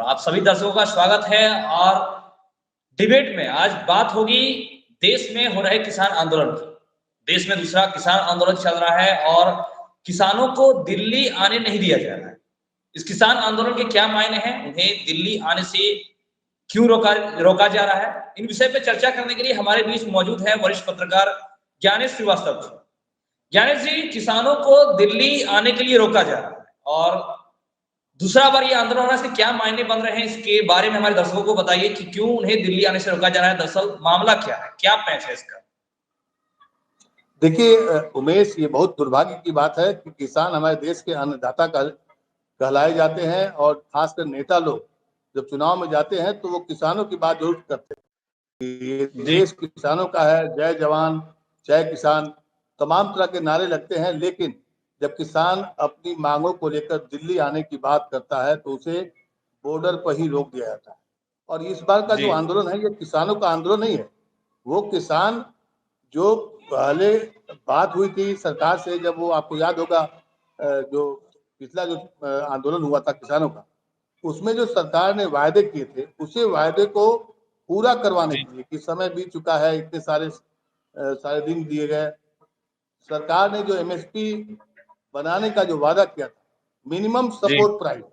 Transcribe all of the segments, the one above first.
आप सभी दर्शकों का स्वागत है और डिबेट में आज बात होगी देश में हो रहे किसान आंदोलन की। देश में दूसरा किसान आंदोलन चल रहा है और किसानों को दिल्ली आने नहीं दिया जा रहा है। इस किसान आंदोलन के क्या मायने हैं, उन्हें दिल्ली आने से क्यों रोका जा रहा है, इन विषय पे चर्चा करने के लिए हमारे बीच मौजूद है वरिष्ठ पत्रकार ज्ञानेश श्रीवास्तव जी। ज्ञानेश जी, किसानों को दिल्ली आने के लिए रोका जा रहा है और दूसरा बार ये आंदोलन होने से क्या मायने बन रहे हैं, इसके बारे में हमारे दर्शकों को बताइए कि क्यों उन्हें दिल्ली आने से रोका जा रहा है। दरअसल मामला क्या है, क्या पैच है इसका? देखिए उमेश, ये बहुत दुर्भाग्य की बात है कि किसान हमारे देश के अन्नदाता कहलाए जाते हैं और खासकर नेता लोग जब चुनाव में जाते हैं तो वो किसानों की बात जरूर करते हैं। ये देश किसानों का है, जय जवान जय किसान, तमाम तरह के नारे लगते हैं, लेकिन जब किसान अपनी मांगों को लेकर दिल्ली आने की बात करता है तो उसे बॉर्डर पर ही रोक दिया जाता है। और इस बार का जो आंदोलन है ये किसानों का आंदोलन नहीं है। वो किसान जो पहले बात हुई थी सरकार से, जब वो आपको याद होगा जो पिछला जो आंदोलन हुआ था किसानों का, उसमें जो सरकार ने वायदे किए थे उसे वायदे को पूरा करवाने के लिए कि समय बीत चुका है, इतने सारे दिन दिए गए, सरकार ने जो एमएसपी बनाने का जो वादा किया था, मिनिमम सपोर्ट प्राइस,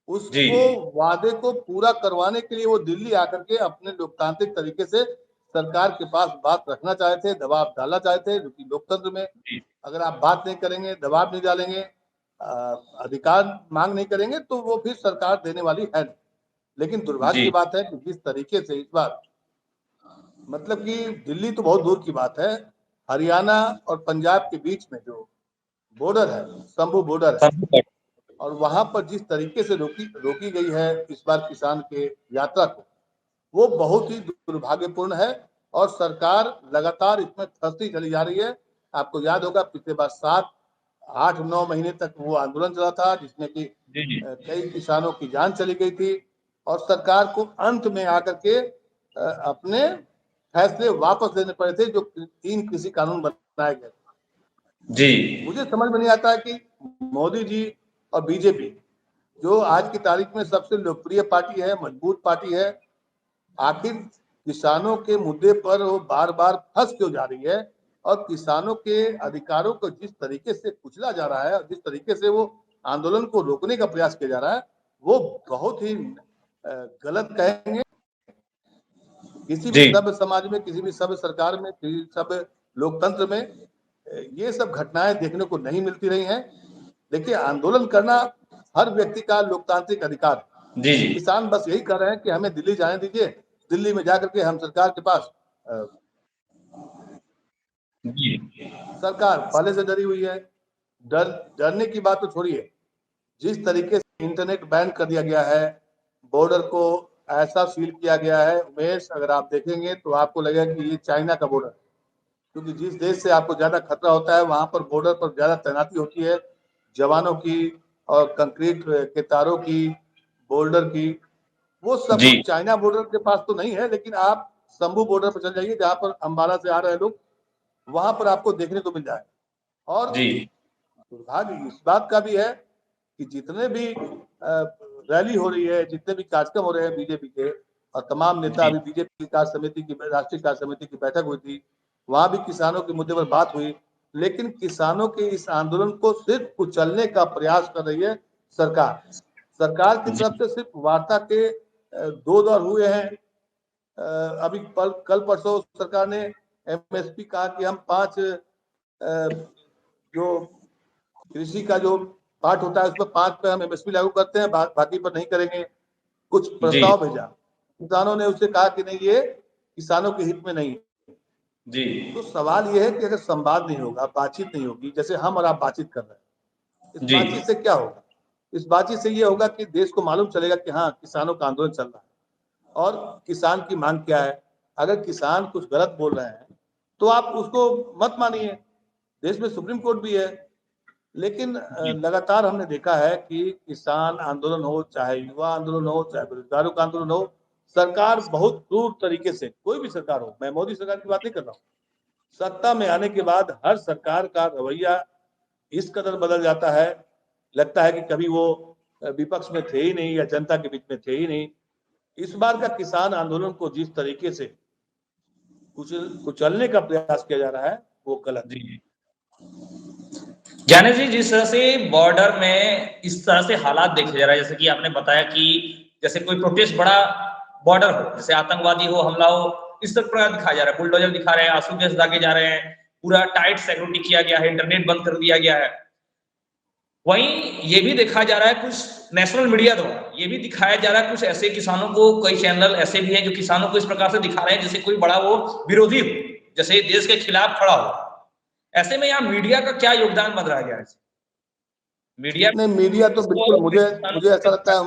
उसको वादे को पूरा करवाने के लिए वो दिल्ली आकर के अपने लोकतांत्रिक तरीके से सरकार के पास बात रखना चाहे थे, दबाव डालना चाहे थे। क्योंकि लोकतंत्र में अगर आप बात नहीं करेंगे, दबाव नहीं डालेंगे, अधिकार मांग नहीं करेंगे तो वो फिर सरकार देने वाली है नहीं। लेकिन दुर्भाग्य की बात है कि जिस तरीके से इस बार, मतलब कि दिल्ली तो बहुत दूर की बात है, हरियाणा और पंजाब के बीच में जो बॉर्डर है, शंभू बॉर्डर है, और वहां पर जिस तरीके से रोकी गई है इस बार किसान के यात्रा को, वो बहुत ही दुर्भाग्यपूर्ण है। और सरकार लगातार इसमें फंसती चली जा रही है। आपको याद होगा पिछले बार 7, 8, 9 महीने तक वो आंदोलन चला था जिसमें कि कई किसानों की जान चली गई थी और सरकार को अंत में आकर के अपने फैसले वापस लेने पड़े थे, जो 3 कृषि कानून बनाए गए। मुझे समझ में नहीं आता है कि मोदी जी और बीजेपी, जो आज की तारीख में सबसे लोकप्रिय पार्टी है, मजबूत पार्टी है, आखिर किसानों के मुद्दे पर वो बार बार फंस क्यों जा रही है और किसानों के अधिकारों को जिस तरीके से कुचला जा रहा है, जिस तरीके से वो आंदोलन को रोकने का प्रयास किया जा रहा है, वो बहुत ही गलत कहेंगे। किसी भी सभ्य समाज में, किसी भी सभ्य सरकार में, किसी सभ्य लोकतंत्र में ये सब घटनाएं देखने को नहीं मिलती रही हैं। देखिए, आंदोलन करना हर व्यक्ति का लोकतांत्रिक अधिकार। किसान बस यही कर रहे हैं कि हमें दिल्ली जाने दीजिए, दिल्ली में जाकर के हम सरकार के पास, सरकार पहले से डरी हुई है। डरने की बात तो छोड़िए, जिस तरीके से इंटरनेट बैन कर दिया गया है, बॉर्डर को ऐसा सील किया गया है उमेश, अगर आप देखेंगे तो आपको लगेगा कि ये चाइना का बॉर्डर, क्योंकि जिस देश से आपको ज्यादा खतरा होता है वहां पर बॉर्डर पर ज्यादा तैनाती होती है जवानों की और कंक्रीट के तारों की, बोल्डर की। वो सब कुछ चाइना बॉर्डर के पास तो नहीं है, लेकिन आप शंभू बॉर्डर पर चल जाइए जहां पर अंबाला से आ रहे लोग, वहां पर आपको देखने को मिल जाए। और दुर्भाग्य इस बात का भी है कि जितने भी रैली हो रही है, जितने भी कार्यक्रम हो रहे हैं बीजेपी के और तमाम नेता, अभी बीजेपी कार्य समिति की, राष्ट्रीय कार्य समिति की बैठक हुई थी, वहां भी किसानों के मुद्दे पर बात हुई, लेकिन किसानों के इस आंदोलन को सिर्फ कुचलने का प्रयास कर रही है सरकार। सरकार की तरफ से सिर्फ वार्ता के 2 दौर हुए हैं। अभी कल परसों सरकार ने एमएसपी कहा कि हम 5 जो कृषि का जो पार्ट होता है उसमें 5 पे हम एमएसपी लागू करते हैं, बाकी पर नहीं करेंगे। कुछ प्रस्ताव भेजा, किसानों ने उससे कहा कि नहीं, ये किसानों के हित में नहीं है। तो सवाल ये है कि अगर संवाद नहीं होगा, बातचीत नहीं होगी, जैसे हम और आप बातचीत कर रहे हैं, इस बातचीत से क्या होगा? इस बातचीत से ये होगा कि देश को मालूम चलेगा कि हाँ, किसानों का आंदोलन चल रहा है और किसान की मांग क्या है। अगर किसान कुछ गलत बोल रहे हैं तो आप उसको मत मानिए, देश में सुप्रीम कोर्ट भी है। लेकिन लगातार हमने देखा है कि किसान आंदोलन हो, चाहे युवा आंदोलन हो, चाहे बेरोजगारों का आंदोलन हो, सरकार बहुत क्रूर तरीके से, कोई भी सरकार हो, मैं मोदी सरकार की बात नहीं कर रहा हूँ, सत्ता में आने के बाद हर सरकार का रवैया इस कदर बदल जाता है, लगता है कि कभी वो विपक्ष में थे ही नहीं या जनता के बीच में थे ही नहीं। इस बार का किसान आंदोलन को जिस तरीके से कुचलने का प्रयास किया जा रहा है वो गलत है। जी ज्ञानेश जी, जिस तरह से बॉर्डर में इस तरह से हालात देखे जा रहा है, जैसे कि आपने बताया कि जैसे कोई प्रोटेस्ट बड़ा बॉर्डर हो, जैसे आतंकवादी हो, हमला हो, इस तरह प्रकार दिखाया जा रहा है, बुलडोजर दिखा रहे हैं, आंसू गैस दागे जा रहे हैं, पूरा टाइट सिक्योरिटी किया गया है, इंटरनेट बंद कर दिया गया है। वहीं ये भी देखा जा रहा है कुछ नेशनल मीडिया द्वारा ये भी दिखाया जा रहा है, कुछ ऐसे किसानों को, कई चैनल ऐसे भी हैं जो किसानों को इस प्रकार से दिखा रहे हैं जैसे कोई बड़ा वो विरोधी हो, जैसे देश के खिलाफ खड़ा हो। ऐसे में यहाँ मीडिया का क्या योगदान बन रहा है? मीडिया नहीं, मीडिया तो बिल्कुल मुझे ऐसा लगता है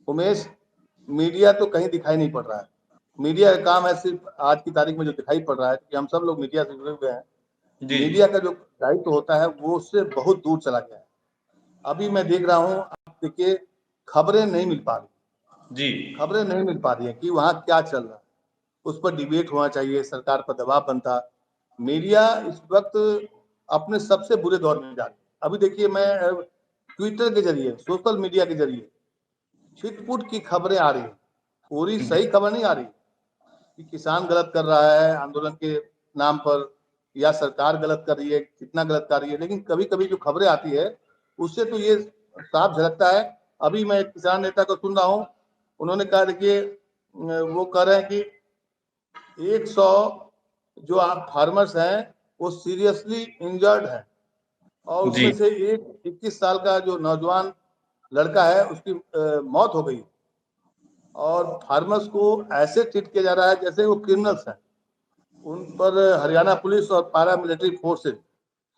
उमेश, मीडिया तो कहीं दिखाई नहीं पड़ रहा है। मीडिया का काम है सिर्फ आज की तारीख में जो दिखाई पड़ रहा है कि हम सब लोग मीडिया से जुड़े हुए हैं, मीडिया का जो दायित्व होता है वो उससे बहुत दूर चला गया है। अभी मैं देख रहा हूँ, आप देखिए, खबरें नहीं मिल पा रही जी, खबरें नहीं मिल पा रही है कि वहाँ क्या चल रहा है, उस पर डिबेट होना चाहिए, सरकार पर दबाव बनता। मीडिया इस वक्त अपने सबसे बुरे दौर में जा रही है। अभी देखिए, मैं ट्विटर के जरिए, सोशल मीडिया के जरिए छिटपुट की खबरें आ रही है, पूरी सही खबर नहीं आ रही कि किसान गलत कर रहा है आंदोलन के नाम पर या सरकार गलत कर रही है, कितना गलत कर रही है, लेकिन कभी कभी जो खबरें आती है उससे तो ये साफ झलकता है। अभी मैं एक किसान नेता को सुन रहा हूँ, उन्होंने कहा, देखिए, वो कह रहे हैं कि 100 जो आप फार्मर्स हैं वो सीरियसली इंजर्ड है, और उसमें से एक 21 साल का जो नौजवान लड़का है उसकी मौत हो गई, और फार्मर्स को ऐसे ट्रीट किया जा रहा है जैसे वो क्रिमिनल्स हैं। उन पर हरियाणा पुलिस और पारा मिलिट्री फोर्सेस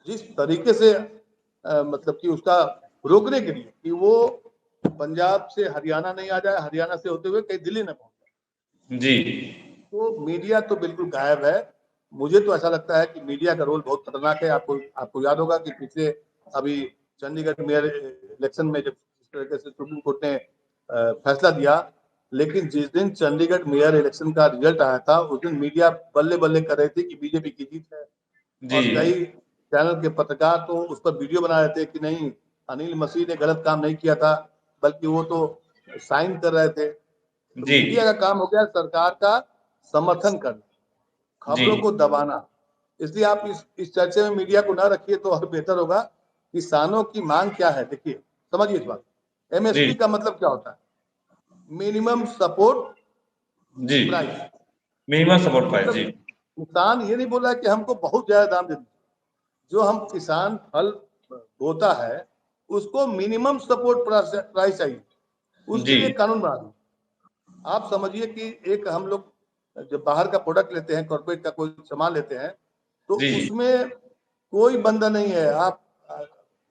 जिस तरीके से मतलब कि उसका रोकने के लिए कि वो पंजाब से हरियाणा नहीं आ जाए, हरियाणा से होते हुए कहीं दिल्ली न पहुंचे। जी, तो मीडिया तो बिल्कुल गायब है। मुझे तो ऐसा लगता है कि मीडिया का रोल बहुत खतरनाक है। आपको याद होगा कि पिछले अभी चंडीगढ़ मेयर इलेक्शन में जब इस तरीके से सुप्रीम कोर्ट ने फैसला दिया, लेकिन जिस दिन चंडीगढ़ मेयर इलेक्शन का रिजल्ट आया था उस दिन मीडिया बल्ले बल्ले कर रहे थे कि बीजेपी की जीत है, और कई चैनल के पत्रकार तो उस पर वीडियो बना रहे थे कि नहीं, अनिल मसीह ने गलत काम नहीं किया था, बल्कि वो तो साइन कर रहे थे। तो मीडिया का काम हो गया सरकार का समर्थन करना, खबरों को दबाना। इसलिए आप इस चर्चे में मीडिया को ना रखिए तो और बेहतर होगा। किसानों की मांग क्या है, देखिए, समझिए इस बात। एमएसपी का मतलब क्या होता है? Minimum support price. Minimum support price. मतलब जी, किसान ये नहीं बोल रहा है कि हमको बहुत ज्यादा दाम दे दीजिए, जो हम किसान फल बोता है उसको मिनिमम सपोर्ट प्राइस चाहिए, उसके लिए कानून बना दो। आप समझिए कि एक हम लोग जब बाहर का प्रोडक्ट लेते हैं, कॉर्पोरेट का कोई सामान लेते हैं, तो उसमें कोई बंधन नहीं है। आप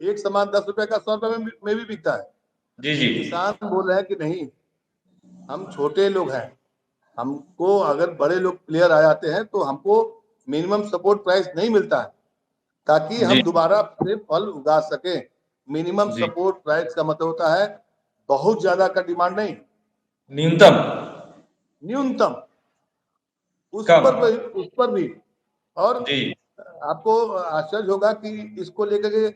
एक सामान 10 रुपए का 100 रुपए में भी बिकता है। किसान बोल रहे हैं कि नहीं, हम छोटे लोग हैं, हमको अगर बड़े लोग प्लेयर आ जाते हैं तो हमको मिनिमम सपोर्ट प्राइस नहीं मिलता है, ताकि हम दोबारा से फल उगा सके। मिनिमम सपोर्ट प्राइस का मतलब होता है बहुत ज्यादा का डिमांड नहीं, न्यूनतम उस पर भी। और आपको आश्चर्य होगा कि इसको लेकर के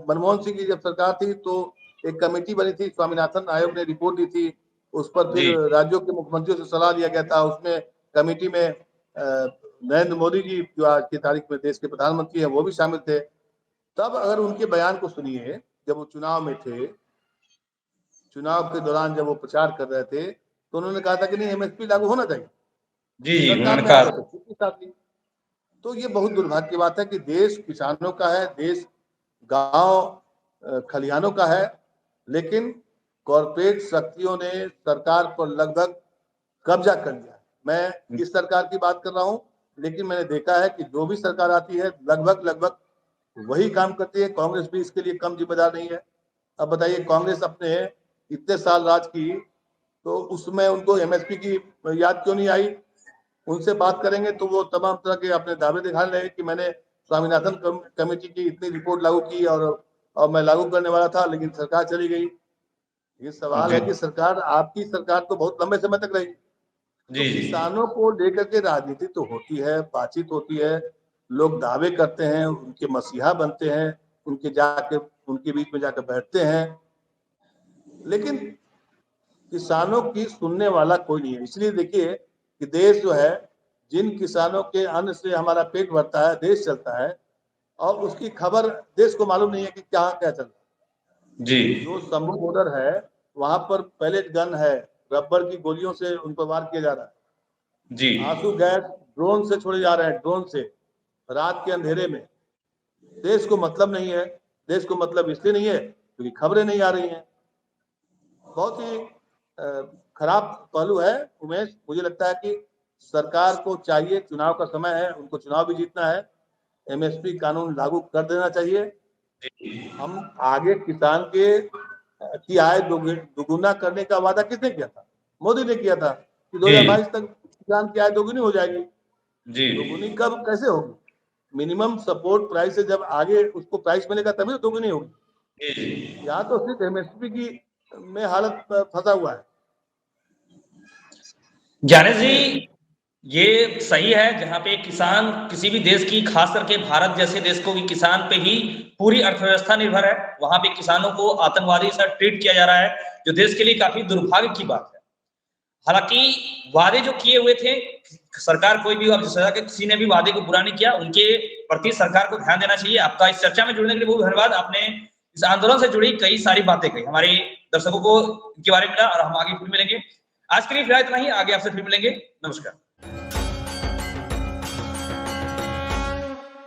मनमोहन सिंह की जब सरकार थी तो एक कमेटी बनी थी, स्वामीनाथन आयोग ने रिपोर्ट दी थी, उस पर फिर राज्यों के मुख्यमंत्रियों से सलाह लिया गया था। उसमें कमेटी में नरेंद्र मोदी जी जो आज की तारीख में देश के प्रधानमंत्री हैं वो भी शामिल थे। तब अगर उनके बयान को सुनिए, जब वो चुनाव में थे, चुनाव के दौरान जब वो प्रचार कर रहे थे, तो उन्होंने कहा था कि नहीं, एमएसपी लागू होना चाहिए। सरकार ने आगे के साथ ली। तो ये बहुत दुर्भाग्य की बात है कि देश किसानों का है, देश गांव खलिहानों का है, लेकिन कॉरपोरेट शक्तियों ने सरकार पर लगभग कब्जा कर लिया। मैं इस सरकार की बात कर रहा हूं, लेकिन मैंने देखा है कि जो भी सरकार आती है लगभग वही काम करती है। कांग्रेस भी इसके लिए कम जिम्मेदार नहीं है। अब बताइए, कांग्रेस अपने इतने साल राज की, तो उसमें उनको एमएसपी की याद क्यों नहीं आई? उनसे बात करेंगे तो वो तमाम तरह के अपने दावे दिखा रहे हैं कि मैंने स्वामीनाथन कमेटी की इतनी रिपोर्ट लागू की और मैं लागू करने वाला था, लेकिन सरकार चली गई। ये सवाल है कि सरकार, आपकी सरकार तो बहुत लंबे समय तक रही, तो किसानों को लेकर के राजनीति तो होती है, बातचीत होती है, लोग दावे करते हैं, उनके मसीहा बनते हैं, उनके बीच में जाकर बैठते हैं, लेकिन किसानों की सुनने वाला कोई नहीं है। इसलिए देखिए कि देश जो है, जिन किसानों के अन्न से हमारा पेट भरता है, देश चलता है, और उसकी खबर देश को मालूम नहीं है कि क्या क्या चल रहा है। जी जो शंभू बॉर्डर है, वहां पर पैलेट गन है, रबर की गोलियों से उन पर वार किया जा रहा है। जी आंसू गैस ड्रोन से छोड़े जा रहे हैं, ड्रोन से, रात के अंधेरे में। देश को मतलब नहीं है। देश को मतलब इसलिए नहीं है क्योंकि खबरें नहीं आ रही हैं। बहुत ही खराब पहलू है उमेश। मुझे लगता है कि सरकार को चाहिए, चुनाव का समय है, उनको चुनाव भी जीतना है, एमएसपी कानून लागू कर देना चाहिए। हम आगे किसान के की आय दोगुना करने का वादा किसने किया था? मोदी ने किया था कि 2022 तक किसान की आय दोगुनी हो जाएगी। जी दोगुनी कब कैसे होगी? मिनिमम सपोर्ट प्राइस से जब आगे उसको प्राइस मिलेगा तभी तो दोगुनी होगी। जी यहाँ तो सिर्फ एमएसपी की में हालत फंसा हुआ है। ज्ञानेश जी, ये सही है, जहां पे किसान किसी भी देश की, खास करके भारत जैसे देश को, किसान पे ही पूरी अर्थव्यवस्था निर्भर है, वहां पे किसानों को आतंकवादी सा ट्रीट किया जा रहा है, जो देश के लिए काफी दुर्भाग्य की बात है। हालांकि वादे जो किए हुए थे, सरकार कोई भी, अब सरकार के किसी ने भी वादे को पूरा नहीं किया, उनके प्रति सरकार को ध्यान देना चाहिए। आपका इस चर्चा में जुड़ने के लिए बहुत धन्यवाद। आपने इस आंदोलन से जुड़ी कई सारी बातें कही, हमारे दर्शकों को इनके बारे में मिला, और हम आगे फिर मिलेंगे। आज के लिए फिलहाल इतना ही, आगे आपसे फिर मिलेंगे। नमस्कार।